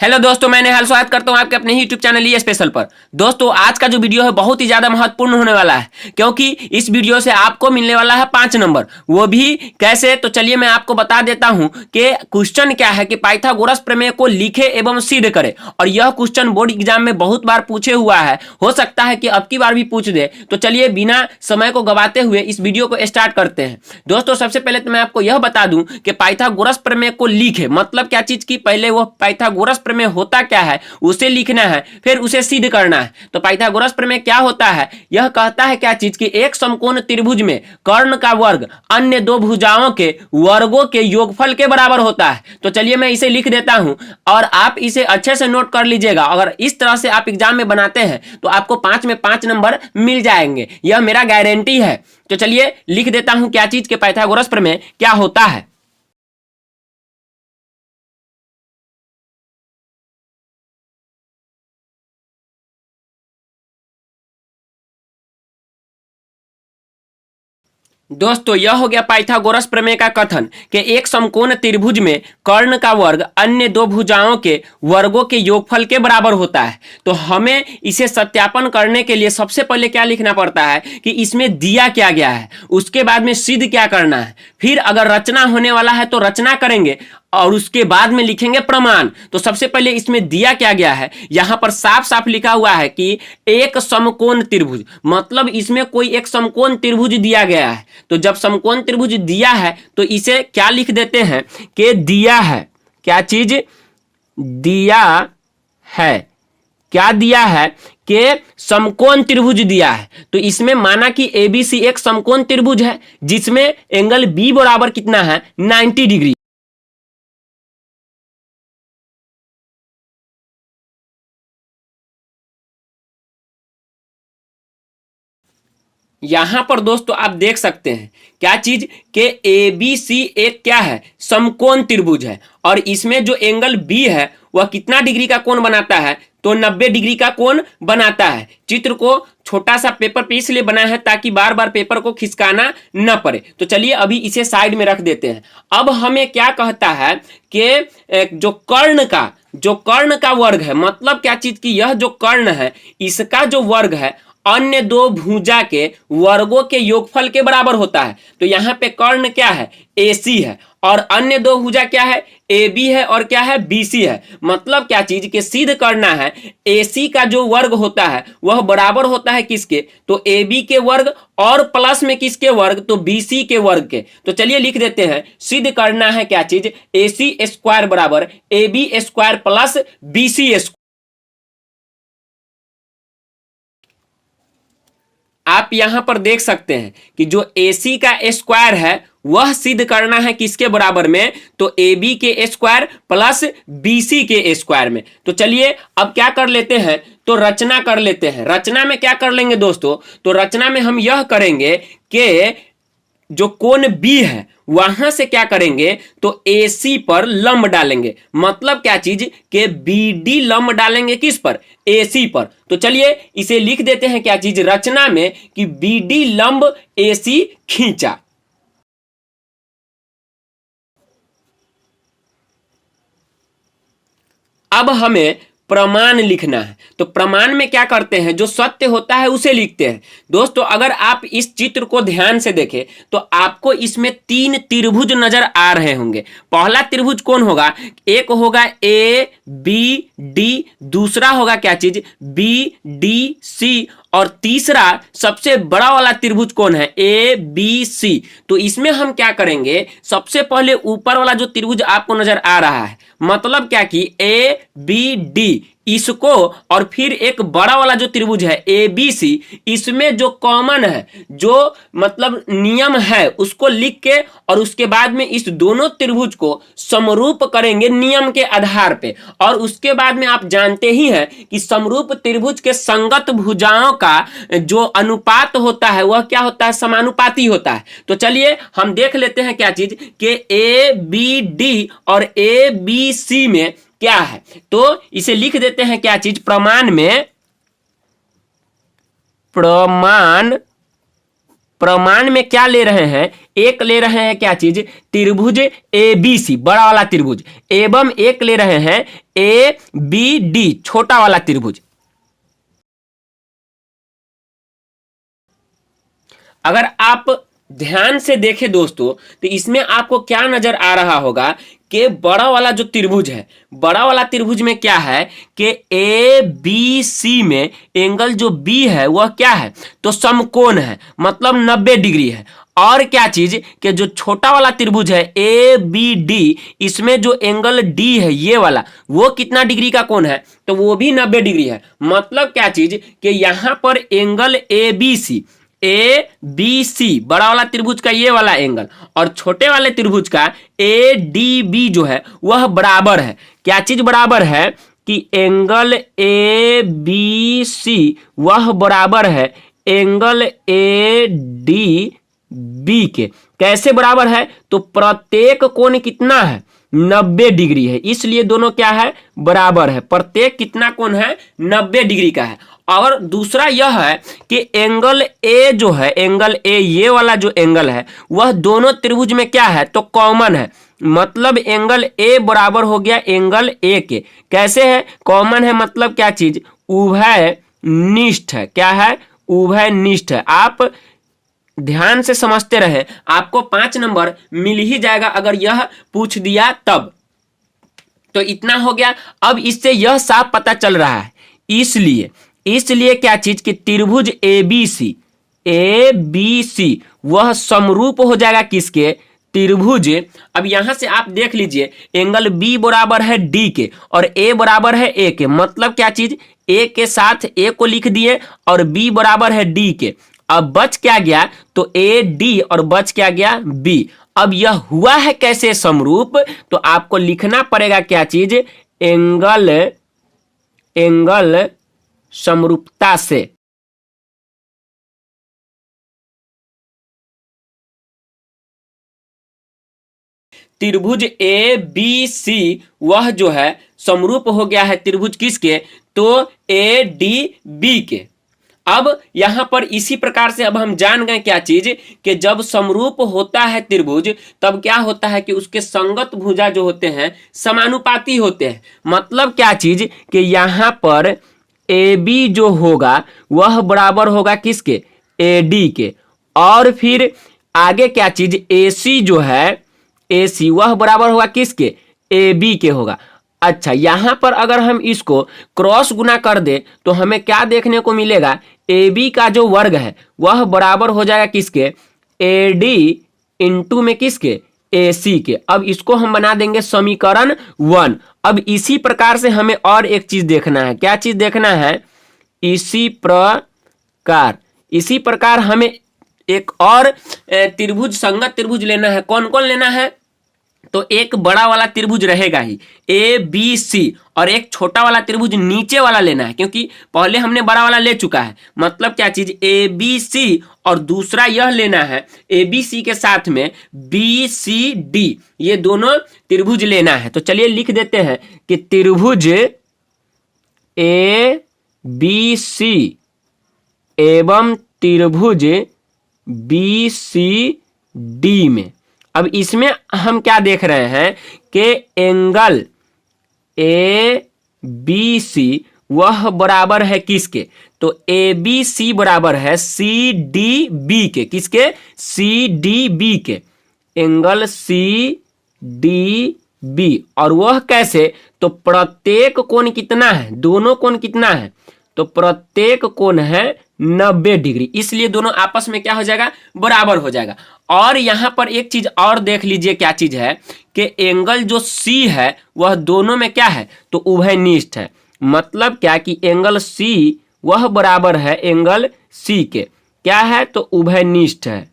Hello दोस्तों, मैं नेहाल स्वागत करता हूं आपके अपने यूट्यूब चैनल ई स्पेशल पर। दोस्तों, आज का जो वीडियो है बहुत ही ज्यादा महत्वपूर्ण होने वाला है, क्योंकि इस वीडियो से आपको मिलने वाला है 5 नंबर। वो भी कैसे, तो चलिए मैं आपको बता देता हूं कि क्वेश्चन क्या है कि पाइथागोरस प्रमेय को लिखे एवं सिद्ध करे। और यह क्वेश्चन बोर्ड एग्जाम में बहुत बार पूछे हुआ है, हो सकता है कि अब की बार भी पूछ दे। तो चलिए बिना समय को गवाते हुए इस वीडियो को स्टार्ट करते हैं। दोस्तों, सबसे पहले तो मैं आपको यह बता दूं कि पाइथागोरस प्रमेय को लिखे मतलब क्या चीज की, पहले वो पाइथागोरस प्रमेय होता क्या है उसे लिखना है, फिर उसे सिद्ध करना है। तो पाइथागोरस प्रमेय क्या होता है, यह कहता है क्या चीज की एक समकोण त्रिभुज में कर्ण का वर्ग अन्य दो भुजाओं के वर्गों के योगफल के बराबर होता है। तो चलिए मैं इसे लिख देता हूं और आप इसे अच्छे से नोट कर लीजिएगा। अगर इस तरह से आप एग्जाम में बनाते हैं तो आपको 5 में 5 नंबर मिल जाएंगे, यह मेरा गारंटी है। तो चलिए लिख देता हूं क्या चीज के पाइथागोरस प्रमेय क्या होता है। दोस्तों, यह हो गया पाइथागोरस प्रमेय का कथन कि एक समकोण त्रिभुज में कर्ण का वर्ग अन्य दो भुजाओं के वर्गों के योगफल के बराबर होता है। तो हमें इसे सत्यापन करने के लिए सबसे पहले क्या लिखना पड़ता है कि इसमें दिया क्या गया है, उसके बाद में सिद्ध क्या करना है, फिर अगर रचना होने वाला है तो रचना करेंगे और उसके बाद में लिखेंगे प्रमाण। तो सबसे पहले इसमें दिया क्या गया है, यहां पर साफ साफ लिखा हुआ है कि एक समकोण त्रिभुज, मतलब इसमें कोई एक समकोण त्रिभुज दिया गया है। तो जब समकोण त्रिभुज दिया है तो इसे क्या लिख देते हैं कि दिया है, क्या चीज दिया है, क्या दिया है कि समकोण त्रिभुज दिया है। तो इसमें माना कि एबीसी एक समकोण त्रिभुज है जिसमें एंगल बी बराबर कितना है 90 डिग्री। यहां पर दोस्तों आप देख सकते हैं क्या चीज के ए बी सी एक क्या है समकोण त्रिभुज है, और इसमें जो एंगल बी है वह कितना डिग्री का कोण बनाता है, तो 90 डिग्री का कोण बनाता है। चित्र को छोटा सा पेपर पे इसलिए बनाया है ताकि बार बार पेपर को खिसकाना न पड़े। तो चलिए अभी इसे साइड में रख देते हैं। अब हमें क्या कहता है कि जो कर्ण का वर्ग है, मतलब क्या चीज की यह जो कर्ण है इसका जो वर्ग है अन्य दो भुजा के वर्गों के योगफल के बराबर होता है। तो यहां पे कर्ण क्या है AC है और अन्य दो भुजा क्या है AB है और क्या है BC है। मतलब क्या चीज के सिद्ध करना है AC का जो वर्ग होता है वह बराबर होता है किसके, तो AB के वर्ग और प्लस में किसके वर्ग, तो BC के वर्ग के। तो चलिए लिख देते हैं सिद्ध करना है क्या चीज AC स्क्वायर बराबर AB square plus BC square. आप यहां पर देख सकते हैं कि जो AC का स्क्वायर है वह सिद्ध करना है किसके बराबर में, तो AB के स्क्वायर प्लस BC के स्क्वायर में। तो चलिए अब क्या कर लेते हैं, तो रचना कर लेते हैं। रचना में क्या कर लेंगे दोस्तों, तो रचना में हम यह करेंगे कि जो कोण B है वहां से क्या करेंगे, तो AC पर लंब डालेंगे। मतलब क्या चीज के BD लंब डालेंगे किस पर, AC पर। तो चलिए इसे लिख देते हैं क्या चीज रचना में कि BD लंब AC खींचा। अब हमें प्रमाण लिखना है। तो प्रमाण में क्या करते हैं, जो सत्य होता है उसे लिखते हैं। दोस्तों, अगर आप इस चित्र को ध्यान से देखें तो आपको इसमें 3 त्रिभुज नजर आ रहे होंगे। पहला त्रिभुज कौन होगा, एक होगा ABD, दूसरा होगा क्या चीज BDC, और तीसरा सबसे बड़ा वाला त्रिभुज कौन है ABC। तो इसमें हम क्या करेंगे, सबसे पहले ऊपर वाला जो त्रिभुज आपको नजर आ रहा है, मतलब क्या कि ABD इसको, और फिर एक बड़ा वाला जो त्रिभुज है ABC, इसमें जो कॉमन है, जो मतलब नियम है उसको लिख के और उसके बाद में इस दोनों त्रिभुज को समरूप करेंगे नियम के आधार पे। और उसके बाद में आप जानते ही हैं कि समरूप त्रिभुज के संगत भुजाओं का जो अनुपात होता है वह क्या होता है, समानुपाती होता है। तो चलिए हम देख लेते हैं क्या चीज कि ABD और ABC में क्या है। तो इसे लिख देते हैं क्या चीज प्रमाण में, प्रमाण में क्या ले रहे हैं, एक ले रहे हैं क्या चीज त्रिभुज ABC बड़ा वाला त्रिभुज, एवं एक ले रहे हैं ए बी डी, छोटा वाला त्रिभुज। अगर आप ध्यान से देखें दोस्तों तो इसमें आपको क्या नजर आ रहा होगा कि बड़ा वाला जो त्रिभुज है, बड़ा वाला त्रिभुज में क्या है कि ए बी सी में एंगल जो बी है वह क्या है, तो समकोण है, मतलब 90 डिग्री है। और क्या चीज कि जो छोटा वाला त्रिभुज है ए बी डी, इसमें जो एंगल डी है ये वाला, वो कितना डिग्री का कोण है, तो वो भी 90 डिग्री है। मतलब क्या चीज कि यहां पर एंगल ए बी सी बड़ा वाला त्रिभुज का ये वाला एंगल और छोटे वाले त्रिभुज का ए डी बी जो है वह बराबर है। क्या चीज बराबर है कि एंगल ए बी सी वह बराबर है एंगल ए डी बी के। कैसे बराबर है, तो प्रत्येक कोण कितना है, 90 डिग्री है, इसलिए दोनों क्या है, बराबर है। प्रत्येक कितना कोण है, 90 डिग्री का है। और दूसरा यह है कि एंगल ए जो है, एंगल ए ये वाला जो एंगल है वह दोनों त्रिभुज में क्या है, तो कॉमन है। मतलब एंगल ए बराबर हो गया एंगल ए के। कैसे है, कॉमन है, मतलब क्या चीज, उभय निष्ठ है। क्या है, उभय निष्ठ है। आप ध्यान से समझते रहे, आपको 5 नंबर मिल ही जाएगा अगर यह पूछ दिया तब। तो इतना हो गया। अब इससे यह साफ पता चल रहा है, इसलिए क्या चीज कि त्रिभुज ए बी सी वह समरूप हो जाएगा किसके, त्रिभुज। अब यहां से आप देख लीजिए, एंगल बी बराबर है डी के और ए बराबर है ए के। मतलब क्या चीज, ए के साथ ए को लिख दिए और बी बराबर है डी के। अब बच क्या गया, तो ए डी और बच क्या गया, बी। अब यह हुआ है कैसे समरूप, तो आपको लिखना पड़ेगा क्या चीज, एंगल समरूपता से। त्रिभुज ए बी सी वह जो है समरूप हो गया है त्रिभुज किसके, तो ए डी बी के। अब यहां पर इसी प्रकार से अब हम जान गए क्या चीज कि जब समरूप होता है त्रिभुज तब क्या होता है कि उसके संगत भुजा जो होते हैं समानुपाती होते हैं। मतलब क्या चीज कि यहां पर ए बी जो होगा वह बराबर होगा किसके, ए डी के। और फिर आगे क्या चीज, ए सी जो है, ए सी वह बराबर होगा किसके, ए बी के होगा। अच्छा, यहां पर अगर हम इसको क्रॉस गुना कर दे तो हमें क्या देखने को मिलेगा, ए बी का जो वर्ग है वह बराबर हो जाएगा किसके, ए डी इंटू में किसके, ए सी के। अब इसको हम बना देंगे समीकरण 1। अब इसी प्रकार से हमें और एक चीज देखना है। क्या चीज देखना है, इसी प्रकार हमें एक और त्रिभुज, संगत त्रिभुज लेना है। कौन कौन लेना है, तो एक बड़ा वाला त्रिभुज रहेगा ही ए बी सी और एक छोटा वाला त्रिभुज नीचे वाला लेना है, क्योंकि पहले हमने बड़ा वाला ले चुका है। मतलब क्या चीज, ए बी सी और दूसरा यह लेना है ए बी सी के साथ में बी सी डी, ये दोनों त्रिभुज लेना है। तो चलिए लिख देते हैं कि त्रिभुज ए बी सी एवं त्रिभुज बी सी डी में, अब इसमें हम क्या देख रहे हैं कि एंगल ए बी सी वह बराबर है किसके, तो ए बी सी बराबर है सी डी बी के। किसके, सी डी बी के, एंगल सी डी बी। और वह कैसे, तो प्रत्येक कोण कितना है, दोनों कोण कितना है, तो प्रत्येक कोण है 90 डिग्री, इसलिए दोनों आपस में क्या हो जाएगा, बराबर हो जाएगा। और यहां पर एक चीज और देख लीजिए, क्या चीज है कि एंगल जो सी है वह दोनों में क्या है, तो उभयनिष्ठ है। मतलब क्या कि एंगल सी वह बराबर है एंगल सी के। क्या है, तो उभयनिष्ठ है।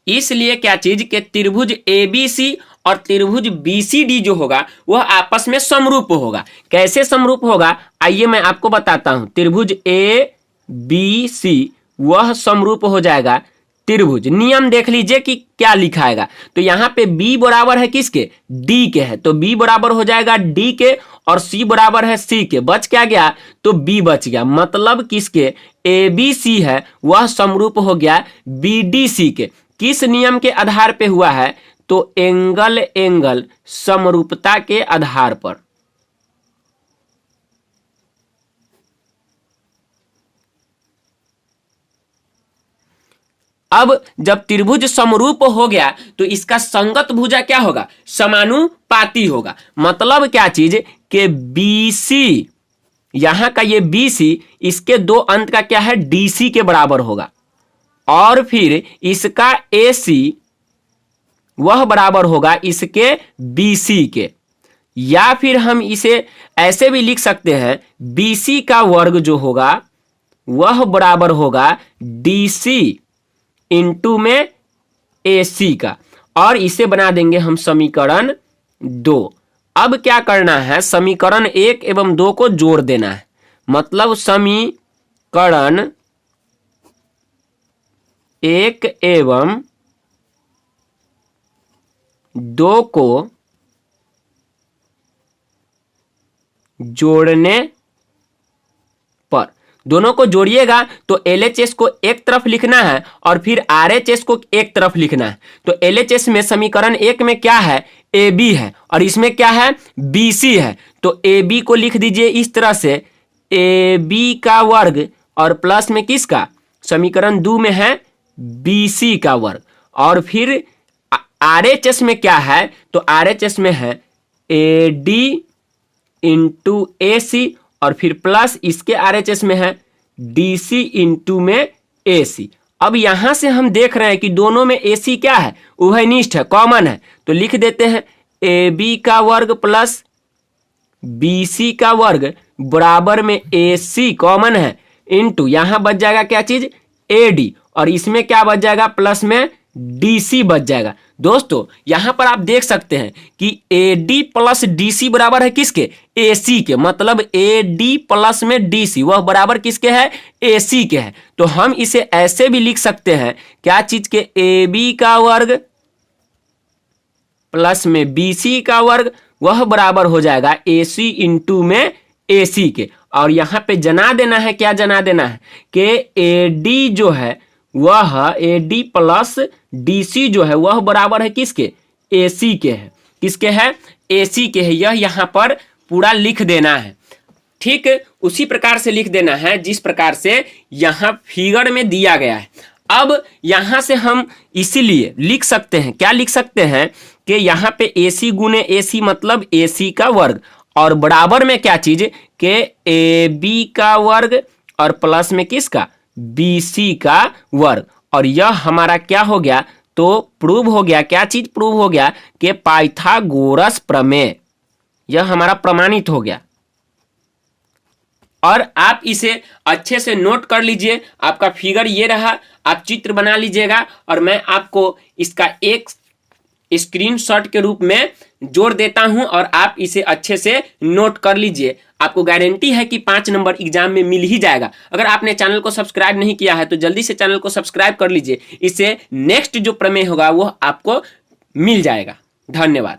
इसलिए क्या चीज के त्रिभुज ए बी सी और त्रिभुज बी सी डी जो होगा वह आपस में समरूप होगा। कैसे समरूप होगा, आइए मैं आपको बताता हूं। त्रिभुज ए बी सी वह समरूप हो जाएगा त्रिभुज, नियम देख लीजिए कि क्या लिखाएगा। तो यहां पे b बराबर है किसके, d के है, तो b बराबर हो जाएगा d के और C बराबर है C के, बच क्या गया, तो B बच गया। मतलब किसके, ABC है वह समरूप हो गया BDC के। किस नियम के आधार पे हुआ है, तो एंगल एंगल समरूपता के आधार पर। अब जब त्रिभुज समरूप हो गया तो इसका संगत भुजा क्या होगा, समानुपाती होगा। मतलब क्या चीज कि BC, यहां का ये BC इसके दो अंत का क्या है, DC के बराबर होगा, और फिर इसका AC वह बराबर होगा इसके BC के। या फिर हम इसे ऐसे भी लिख सकते हैं, BC का वर्ग जो होगा वह बराबर होगा DC इंटू में AC का, और इसे बना देंगे हम समीकरण 2। अब क्या करना है, समीकरण 1 एवं 2 को जोड़ देना है। मतलब समीकरण 1 एवं 2 को जोड़ने पर, दोनों को जोड़िएगा तो LHS को एक तरफ लिखना है और फिर RHS को एक तरफ लिखना है। तो LHS में समीकरण 1 में क्या है, AB है, और इसमें क्या है, BC है। तो AB को लिख दीजिए इस तरह से, AB का वर्ग और प्लस में किसका, समीकरण 2 में है BC का वर्ग, और फिर RHS में क्या है, तो RHS में है AD इंटू AC, और फिर प्लस इसके RHS में है DC इंटू में AC। अब यहां से हम देख रहे हैं कि दोनों में AC क्या है, उभयनिष्ठ है, कॉमन है। तो लिख देते हैं AB का वर्ग प्लस BC का वर्ग बराबर में AC कॉमन है, इंटू यहां बच जाएगा क्या चीज, AD, और इसमें क्या बच जाएगा, प्लस में DC बच जाएगा। दोस्तों यहां पर आप देख सकते हैं कि AD प्लस DC बराबर है किसके, AC के। मतलब AD प्लस में DC वह बराबर किसके है, AC के है। तो हम इसे ऐसे भी लिख सकते हैं, क्या चीज के, AB का वर्ग प्लस में BC का वर्ग वह बराबर हो जाएगा AC इंटू में AC के। और यहां पे जना देना है, क्या जना देना है कि AD जो है वह AD प्लस DC जो है वह बराबर है किसके, AC के है। किसके है, AC के है। यह यहाँ पर पूरा लिख देना है। ठीक उसी प्रकार से लिख देना है जिस प्रकार से यहाँ फिगर में दिया गया है। अब यहां से हम इसीलिए लिख सकते हैं, क्या लिख सकते हैं कि यहाँ पे AC गुने AC मतलब AC का वर्ग, और बराबर में क्या चीज के AB का वर्ग और प्लस में किसका, BC का वर्ग। और यह हमारा क्या हो गया, तो प्रूव हो गया, क्या चीज प्रूव हो गया कि पाइथागोरस प्रमेय, यह हमारा प्रमाणित हो गया। और आप इसे अच्छे से नोट कर लीजिए। आपका फिगर ये रहा, आप चित्र बना लीजिएगा, और मैं आपको इसका एक स्क्रीनशॉट के रूप में जोड़ देता हूं, और आप इसे अच्छे से नोट कर लीजिए। आपको गारंटी है कि 5 नंबर एग्जाम में मिल ही जाएगा। अगर आपने चैनल को सब्सक्राइब नहीं किया है तो जल्दी से चैनल को सब्सक्राइब कर लीजिए, इससे नेक्स्ट जो प्रमेय होगा वो आपको मिल जाएगा। धन्यवाद।